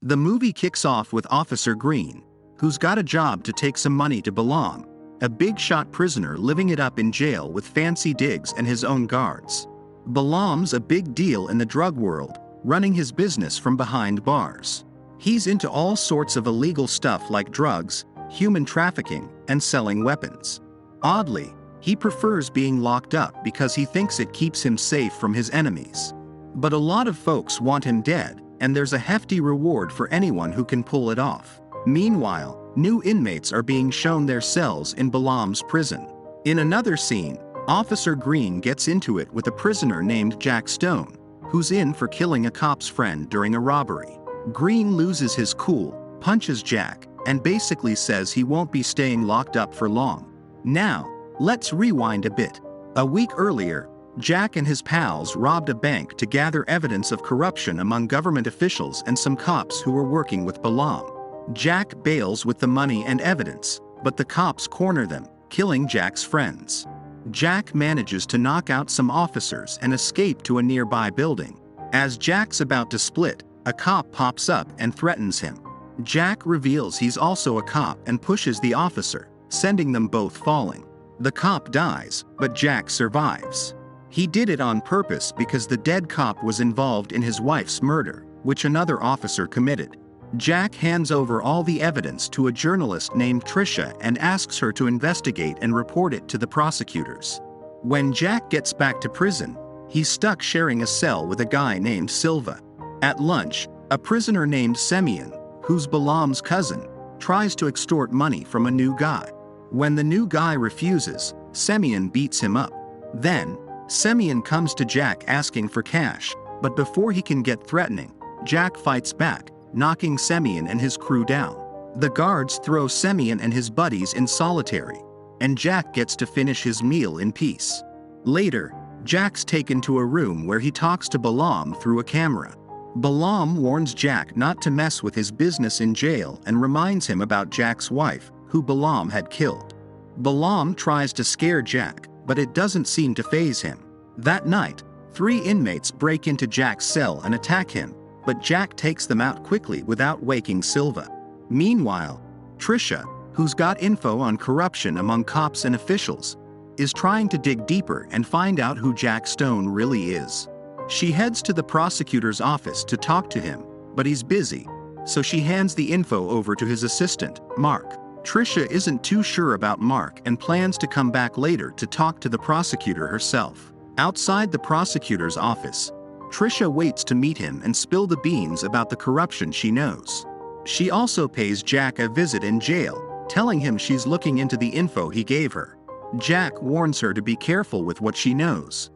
The movie kicks off with Officer Green, who's got a job to take some money to Balam, a big-shot prisoner living it up in jail with fancy digs and his own guards. Balam's a big deal in the drug world, running his business from behind bars. He's into all sorts of illegal stuff like drugs, human trafficking, and selling weapons. Oddly, he prefers being locked up because he thinks it keeps him safe from his enemies. But a lot of folks want him dead, and there's a hefty reward for anyone who can pull it off. Meanwhile, new inmates are being shown their cells in Balam's prison. In another scene, Officer Green gets into it with a prisoner named Jack Stone, who's in for killing a cop's friend during a robbery. Green loses his cool, punches Jack, and basically says he won't be staying locked up for long. Now, let's rewind a bit. A week earlier, Jack and his pals robbed a bank to gather evidence of corruption among government officials and some cops who were working with Balam. Jack bails with the money and evidence, but the cops corner them, killing Jack's friends. Jack manages to knock out some officers and escape to a nearby building. As Jack's about to split, a cop pops up and threatens him. Jack reveals he's also a cop and pushes the officer, sending them both falling. The cop dies, but Jack survives. He did it on purpose because the dead cop was involved in his wife's murder, which another officer committed. Jack hands over all the evidence to a journalist named Trisha and asks her to investigate and report it to the prosecutors. When Jack gets back to prison, he's stuck sharing a cell with a guy named Silva. At lunch, a prisoner named Semyon, who's Balam's cousin, tries to extort money from a new guy. When the new guy refuses, Semyon beats him up. Then, Semyon comes to Jack asking for cash, but before he can get threatening, Jack fights back, knocking Semyon and his crew down. The guards throw Semyon and his buddies in solitary, and Jack gets to finish his meal in peace. Later, Jack's taken to a room where he talks to Balam through a camera. Balam warns Jack not to mess with his business in jail and reminds him about Jack's wife, who Balam had killed. Balam tries to scare Jack, but it doesn't seem to faze him. That night, 3 inmates break into Jack's cell and attack him, but Jack takes them out quickly without waking Silva. Meanwhile, Trisha, who's got info on corruption among cops and officials, is trying to dig deeper and find out who Jack Stone really is. She heads to the prosecutor's office to talk to him, but he's busy, so she hands the info over to his assistant, Mark. Trisha isn't too sure about Mark and plans to come back later to talk to the prosecutor herself. Outside the prosecutor's office, Trisha waits to meet him and spill the beans about the corruption she knows. She also pays Jack a visit in jail, telling him she's looking into the info he gave her. Jack warns her to be careful with what she knows.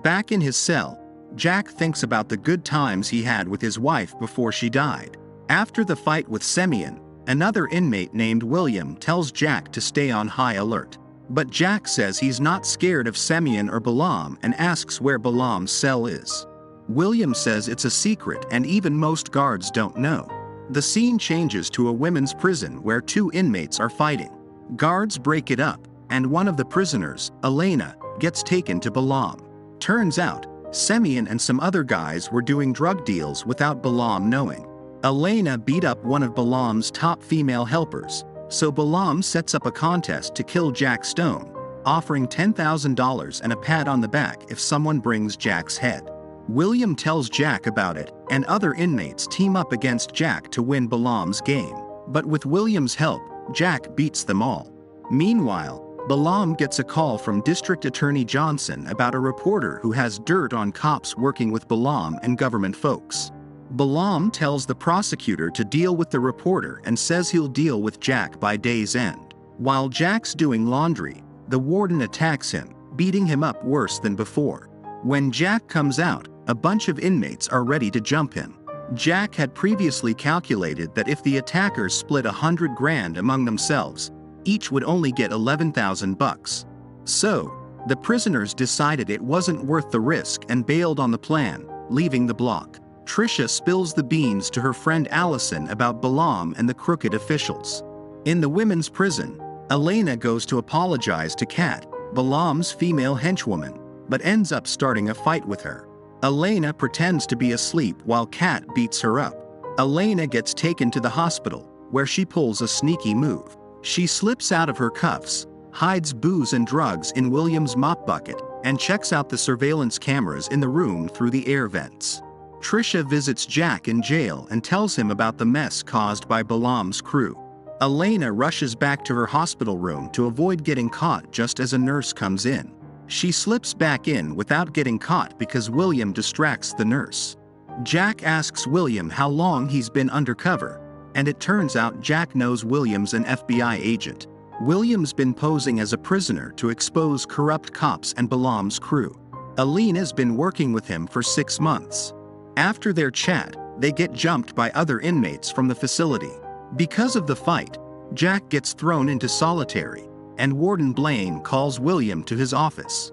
Back in his cell, Jack thinks about the good times he had with his wife before she died. After the fight with Semyon, another inmate named William tells Jack to stay on high alert. But Jack says he's not scared of Semyon or Balam and asks where Balam's cell is. William says it's a secret and even most guards don't know. The scene changes to a women's prison where 2 inmates are fighting. Guards break it up, and one of the prisoners, Elena, gets taken to Balam. Turns out, Semyon and some other guys were doing drug deals without Balam knowing. Elena beat up one of Balam's top female helpers, so Balam sets up a contest to kill Jack Stone, offering $10,000 and a pat on the back if someone brings Jack's head. William tells Jack about it, and other inmates team up against Jack to win Balam's game. But with William's help, Jack beats them all. Meanwhile, Balam gets a call from District Attorney Johnson about a reporter who has dirt on cops working with Balam and government folks. Balam tells the prosecutor to deal with the reporter and says he'll deal with Jack by day's end. While Jack's doing laundry, the warden attacks him, beating him up worse than before. When Jack comes out, a bunch of inmates are ready to jump him. Jack had previously calculated that if the attackers split $100 grand among themselves, each would only get $11,000. So, the prisoners decided it wasn't worth the risk and bailed on the plan, leaving the block. Trisha spills the beans to her friend Allison about Balam and the crooked officials. In the women's prison, Elena goes to apologize to Kat, Balam's female henchwoman, but ends up starting a fight with her. Elena pretends to be asleep while Kat beats her up. Elena gets taken to the hospital, where she pulls a sneaky move. She slips out of her cuffs, hides booze and drugs in William's mop bucket, and checks out the surveillance cameras in the room through the air vents. Trisha visits Jack in jail and tells him about the mess caused by Balam's crew. Elena rushes back to her hospital room to avoid getting caught just as a nurse comes in. She slips back in without getting caught because William distracts the nurse. Jack asks William how long he's been undercover, and it turns out Jack knows William's an FBI agent. William's been posing as a prisoner to expose corrupt cops and Balam's crew. Elena's been working with him for 6 months. After their chat, they get jumped by other inmates from the facility. Because of the fight, Jack gets thrown into solitary, and Warden Blaine calls William to his office.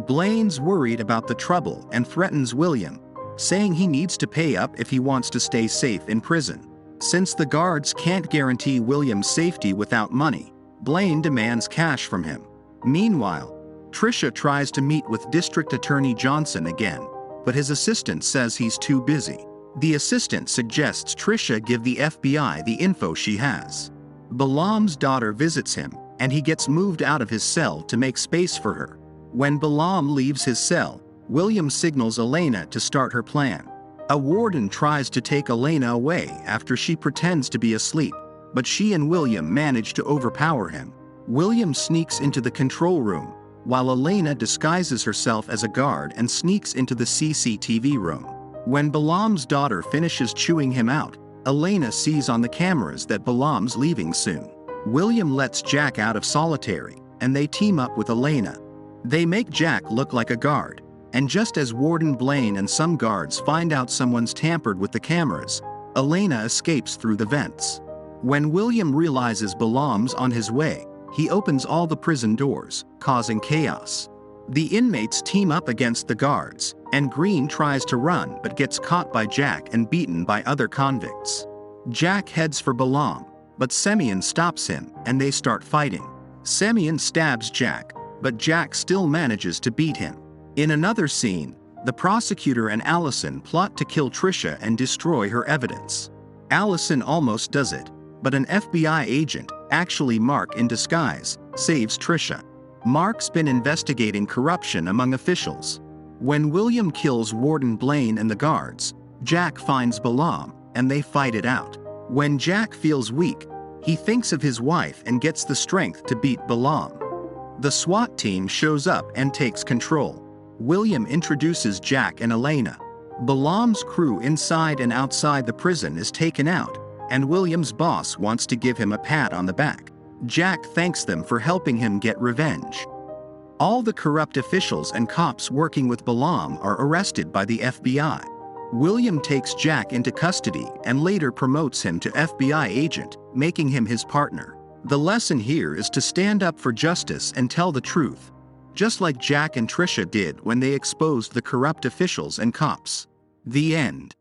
Blaine's worried about the trouble and threatens William, saying he needs to pay up if he wants to stay safe in prison. Since the guards can't guarantee William's safety without money, Blaine demands cash from him. Meanwhile, Trisha tries to meet with District Attorney Johnson again, but his assistant says he's too busy. The assistant suggests Trisha give the FBI the info she has. Balam's daughter visits him, and he gets moved out of his cell to make space for her. When Balam leaves his cell, William signals Elena to start her plan. A warden tries to take Elena away after she pretends to be asleep, but she and William manage to overpower him. William sneaks into the control room, while Elena disguises herself as a guard and sneaks into the CCTV room. When Balam's daughter finishes chewing him out, Elena sees on the cameras that Balam's leaving soon. William lets Jack out of solitary, and they team up with Elena. They make Jack look like a guard, and just as Warden Blaine and some guards find out someone's tampered with the cameras, Elena escapes through the vents. When William realizes Balam's on his way, he opens all the prison doors, causing chaos. The inmates team up against the guards, and Green tries to run but gets caught by Jack and beaten by other convicts. Jack heads for Balam, but Semyon stops him and they start fighting. Semyon stabs Jack, but Jack still manages to beat him. In another scene, the prosecutor and Allison plot to kill Trisha and destroy her evidence. Allison almost does it, but an FBI agent, actually Mark in disguise, saves Trisha. Mark's been investigating corruption among officials. When William kills Warden Blaine and the guards, Jack finds Balam, and they fight it out. When Jack feels weak, he thinks of his wife and gets the strength to beat Balam. The SWAT team shows up and takes control. William introduces Jack and Elena. Balam's crew inside and outside the prison is taken out, and William's boss wants to give him a pat on the back. Jack thanks them for helping him get revenge. All the corrupt officials and cops working with Balam are arrested by the FBI. William takes Jack into custody and later promotes him to FBI agent, making him his partner. The lesson here is to stand up for justice and tell the truth, just like Jack and Trisha did when they exposed the corrupt officials and cops. The end.